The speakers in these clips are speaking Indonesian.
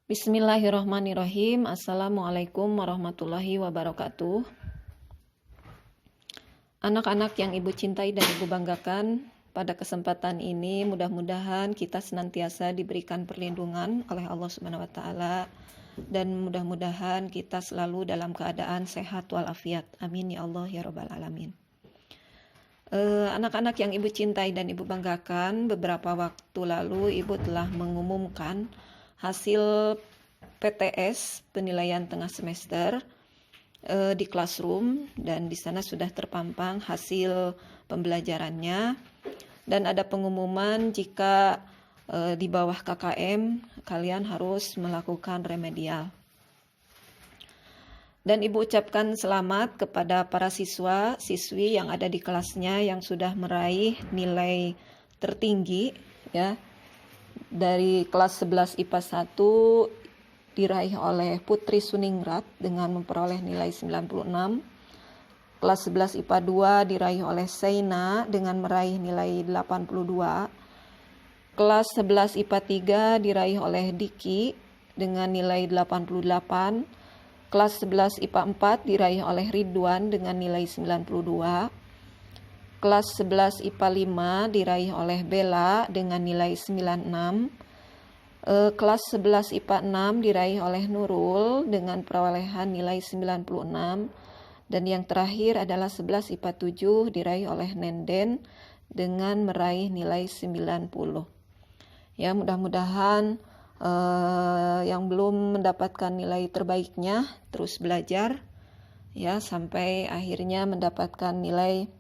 Bismillahirrahmanirrahim. Assalamualaikum warahmatullahi wabarakatuh. Anak-anak yang Ibu cintai dan Ibu banggakan, pada kesempatan ini mudah-mudahan kita senantiasa diberikan perlindungan oleh Allah Subhanahu wa taala dan mudah-mudahan kita selalu dalam keadaan sehat walafiat. Amin ya Allah ya rabbal alamin. Anak-anak yang Ibu cintai dan Ibu banggakan, beberapa waktu lalu Ibu telah mengumumkan hasil PTS penilaian tengah semester di Classroom, dan di sana sudah terpampang hasil pembelajarannya dan ada pengumuman jika di bawah KKM kalian harus melakukan remedial. Dan Ibu ucapkan selamat kepada para siswa-siswi yang ada di kelasnya yang sudah meraih nilai tertinggi ya. Dari kelas 11 IPA 1 diraih oleh Putri Suningrat dengan memperoleh nilai 96. Kelas 11 IPA 2 diraih oleh Seina dengan meraih nilai 82. Kelas 11 IPA 3 diraih oleh Diki dengan nilai 88. Kelas 11 IPA 4 diraih oleh Ridwan dengan nilai 92. Kelas 11 IPA 5 diraih oleh Bella dengan nilai 96. Kelas 11 IPA 6 diraih oleh Nurul dengan perolehan nilai 96. Dan yang terakhir adalah 11 IPA 7 diraih oleh Nenden dengan meraih nilai 90. Ya, mudah-mudahan yang belum mendapatkan nilai terbaiknya terus belajar ya sampai akhirnya mendapatkan nilai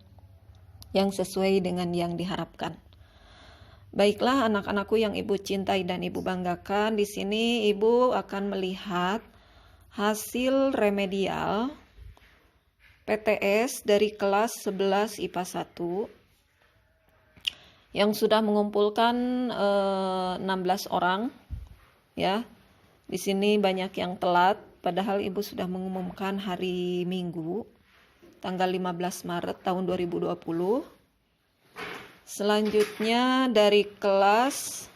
yang sesuai dengan yang diharapkan. Baiklah anak-anakku yang Ibu cintai dan Ibu banggakan, di sini Ibu akan melihat hasil remedial PTS dari kelas 11 IPA 1 yang sudah mengumpulkan 16 orang ya. Di sini banyak yang telat padahal Ibu sudah mengumumkan hari Minggu tanggal 15 Maret tahun 2020. Selanjutnya dari kelas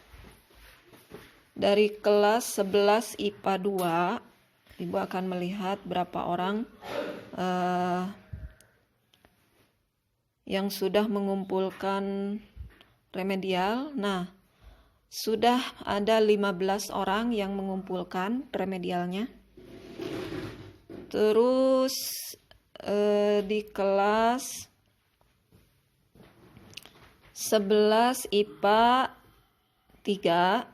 11 IPA 2, Ibu akan melihat berapa orang yang sudah mengumpulkan remedial. Nah, sudah ada 15 orang yang mengumpulkan remedialnya. Terus di kelas 11 IPA 3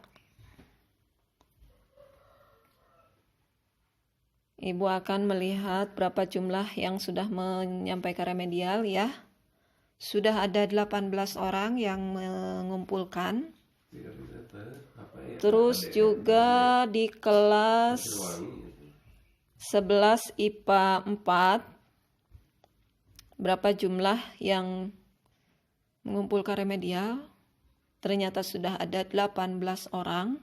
Ibu akan melihat berapa jumlah yang sudah menyampaikan remedial ya. Sudah ada 18 orang yang mengumpulkan. Terus juga di kelas 11 IPA 4 berapa jumlah yang mengumpulkan remedial? Ternyata sudah ada 18 orang.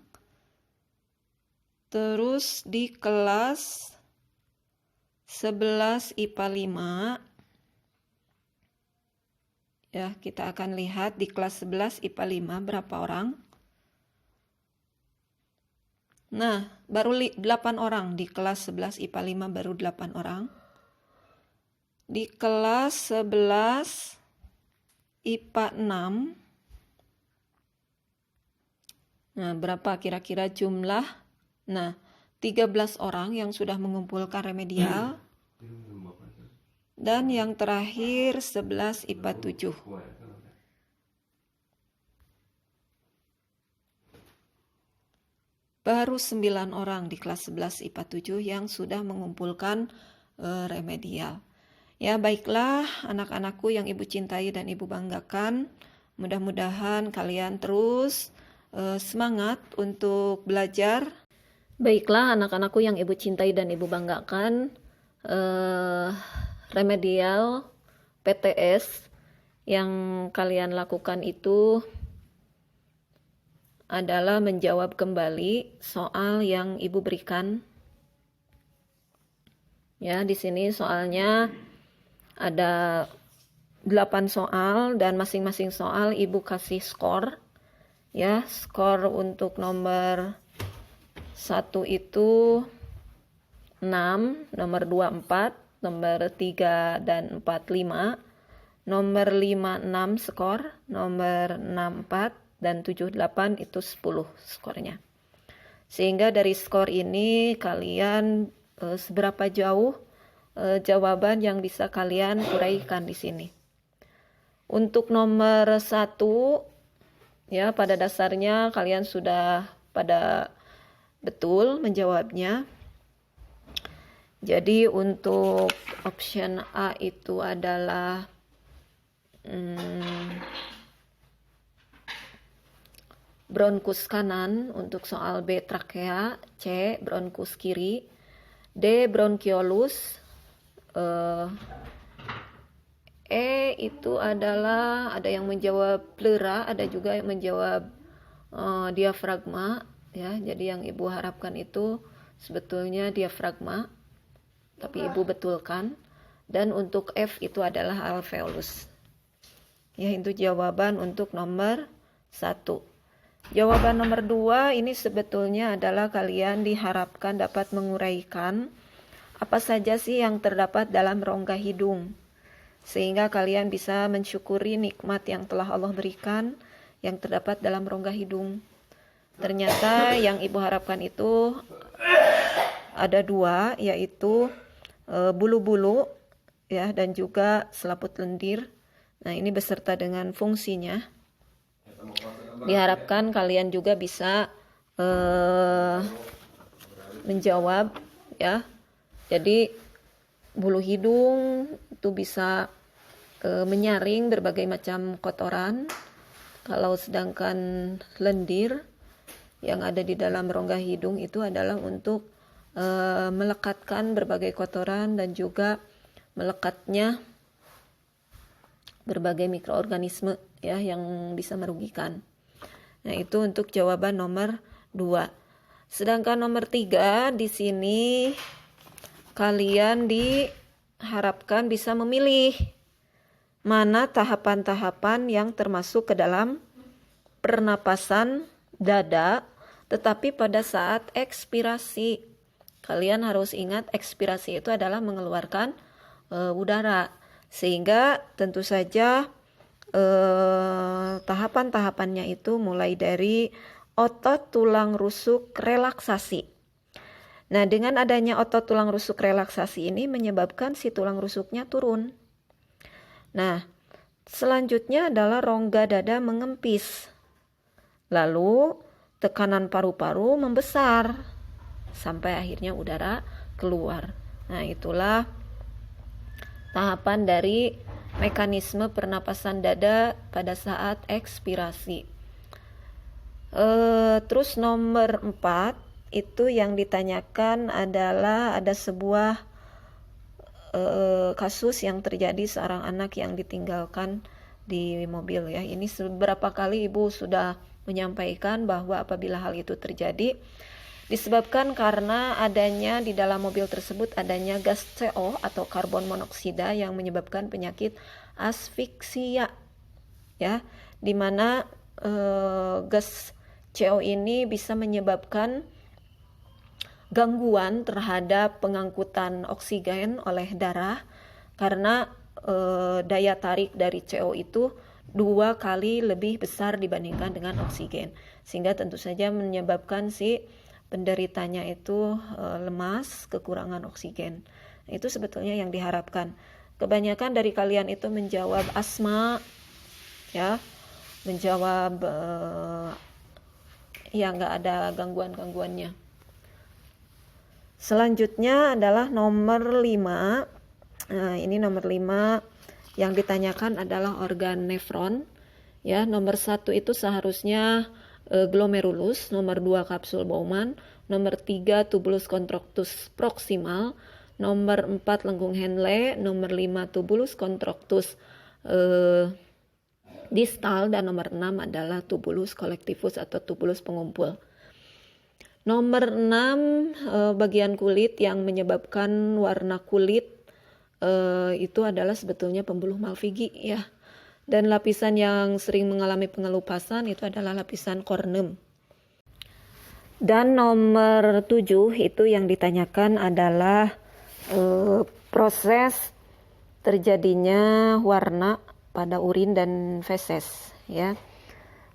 Terus di kelas 11 IPA 5 ya, kita akan lihat di kelas 11 IPA 5 berapa orang. Nah, baru 8 orang. Di kelas 11 IPA 5 baru 8 orang. Di kelas 11 IPA 6, nah berapa kira-kira jumlah? Nah, 13 orang yang sudah mengumpulkan remedial. Dan yang terakhir 11 IPA 7. Baru 9 orang di kelas 11 IPA 7 yang sudah mengumpulkan remedial. Ya, baiklah anak-anakku yang Ibu cintai dan Ibu banggakan. Mudah-mudahan kalian terus semangat untuk belajar. Baiklah anak-anakku yang Ibu cintai dan Ibu banggakan, remedial PTS yang kalian lakukan itu adalah menjawab kembali soal yang Ibu berikan. Ya, di sini soalnya ada 8 soal dan masing-masing soal Ibu kasih skor. Ya, skor untuk nomor 1 itu 6, nomor 2 4, nomor 3 dan 4 5, nomor 5 6 skor, nomor 6 4 dan 7 8 itu 10 skornya. Sehingga dari skor ini kalian seberapa jauh jawaban yang bisa kalian uraikan di sini. Untuk nomor 1 ya, pada dasarnya kalian sudah pada betul menjawabnya. Jadi untuk option A itu adalah bronkus kanan, untuk soal B trakea, C bronkus kiri, D bronkiolus, E itu adalah ada yang menjawab pleura, ada juga yang menjawab diafragma ya. Jadi yang Ibu harapkan itu sebetulnya diafragma, tapi Ibu betulkan. Dan untuk F itu adalah alveolus. Ya, itu jawaban untuk nomor 1. Jawaban nomor 2 ini sebetulnya adalah kalian diharapkan dapat menguraikan apa saja sih yang terdapat dalam rongga hidung, sehingga kalian bisa mensyukuri nikmat yang telah Allah berikan yang terdapat dalam rongga hidung. Ternyata yang Ibu harapkan itu ada 2, yaitu bulu-bulu ya, dan juga selaput lendir. Nah, ini beserta dengan fungsinya. Diharapkan kalian juga bisa menjawab ya. Jadi bulu hidung itu bisa menyaring berbagai macam kotoran. Kalau sedangkan lendir yang ada di dalam rongga hidung itu adalah untuk melekatkan berbagai kotoran dan juga melekatnya berbagai mikroorganisme ya yang bisa merugikan. Nah, itu untuk jawaban nomor 2. Sedangkan nomor 3 di sini kalian diharapkan bisa memilih mana tahapan-tahapan yang termasuk ke dalam pernapasan dada, tetapi pada saat ekspirasi. Kalian harus ingat ekspirasi itu adalah mengeluarkan udara. Sehingga tentu saja tahapan-tahapannya itu mulai dari otot tulang rusuk relaksasi. Nah, dengan adanya otot tulang rusuk relaksasi ini menyebabkan si tulang rusuknya turun. Nah, selanjutnya adalah rongga dada mengempis. Lalu tekanan paru-paru membesar sampai akhirnya udara keluar. Nah, itulah tahapan dari mekanisme pernapasan dada pada saat ekspirasi. Terus nomor 4 itu yang ditanyakan adalah ada sebuah kasus yang terjadi seorang anak yang ditinggalkan di mobil ya. Ini beberapa kali Ibu sudah menyampaikan bahwa apabila hal itu terjadi disebabkan karena adanya di dalam mobil tersebut adanya gas CO atau karbon monoksida yang menyebabkan penyakit asfiksia ya, di mana gas CO ini bisa menyebabkan gangguan terhadap pengangkutan oksigen oleh darah karena daya tarik dari CO itu 2 kali lebih besar dibandingkan dengan oksigen, sehingga tentu saja menyebabkan si penderitanya itu lemas, kekurangan oksigen. Itu sebetulnya yang diharapkan. Kebanyakan dari kalian itu menjawab asma ya, menjawab ya nggak ada gangguan-gangguannya. Selanjutnya adalah nomor 5. Nah, ini nomor 5 yang ditanyakan adalah organ nefron. Ya, nomor 1 itu seharusnya glomerulus, nomor 2 kapsul Bowman, nomor 3 tubulus contractus proximal, nomor 4 lengkung Henle, nomor 5 tubulus contractus distal, dan nomor 6 adalah tubulus collectivus atau tubulus pengumpul. Nomor 6 bagian kulit yang menyebabkan warna kulit itu adalah sebetulnya pembuluh malfigi ya. Dan lapisan yang sering mengalami pengelupasan itu adalah lapisan korneum. Dan nomor 7 itu yang ditanyakan adalah proses terjadinya warna pada urin dan feses, ya.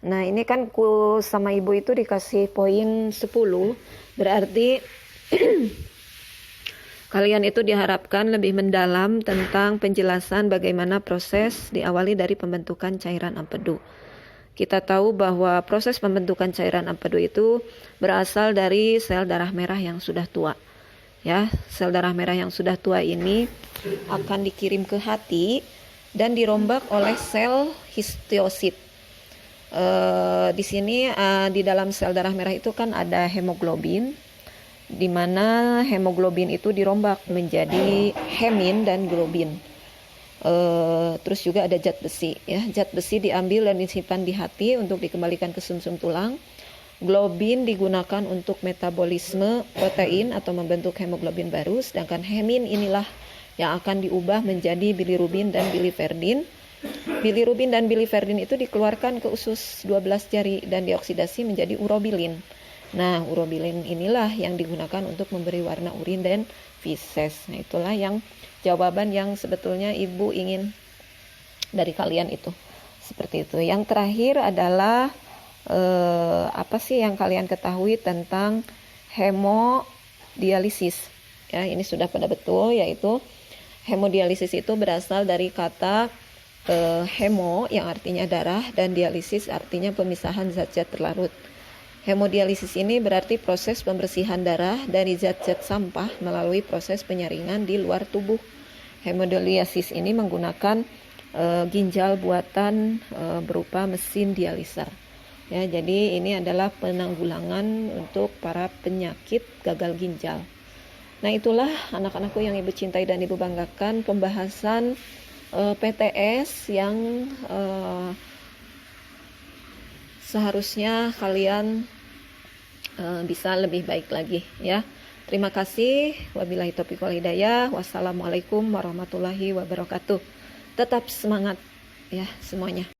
Nah, ini kan ku sama ibu itu dikasih poin 10, berarti kalian itu diharapkan lebih mendalam tentang penjelasan bagaimana proses diawali dari pembentukan cairan empedu. Kita tahu bahwa proses pembentukan cairan empedu itu berasal dari sel darah merah yang sudah tua. Ya, sel darah merah yang sudah tua ini akan dikirim ke hati dan dirombak oleh sel histiosit. Di sini di dalam sel darah merah itu kan ada hemoglobin, di mana hemoglobin itu dirombak menjadi hemin dan globin. Terus juga ada zat besi, ya. Zat besi diambil dan disimpan di hati untuk dikembalikan ke sumsum tulang. Globin digunakan untuk metabolisme protein atau membentuk hemoglobin baru, sedangkan hemin inilah yang akan diubah menjadi bilirubin dan biliverdin. Bilirubin dan biliverdin itu dikeluarkan ke usus 12 jari dan dioksidasi menjadi urobilin. Nah, urobilin inilah yang digunakan untuk memberi warna urin dan feses. Nah, itulah yang jawaban yang sebetulnya ibu ingin dari kalian itu. Seperti itu. Yang terakhir adalah apa sih yang kalian ketahui tentang hemodialisis? Ya, ini sudah pada betul, yaitu hemodialisis itu berasal dari kata hemo yang artinya darah dan dialisis artinya pemisahan zat-zat terlarut. Hemodialisis ini berarti proses pembersihan darah dari zat-zat sampah melalui proses penyaringan di luar tubuh. Hemodialisis ini menggunakan ginjal buatan berupa mesin dialiser. Ya, jadi ini adalah penanggulangan untuk para penyakit gagal ginjal. Nah, itulah anak-anakku yang ibu cintai dan ibu banggakan, pembahasan PTS yang seharusnya kalian bisa lebih baik lagi, ya. Terima kasih. Wabillahi taufiq wal hidayah. Wassalamualaikum warahmatullahi wabarakatuh. Tetap semangat ya semuanya.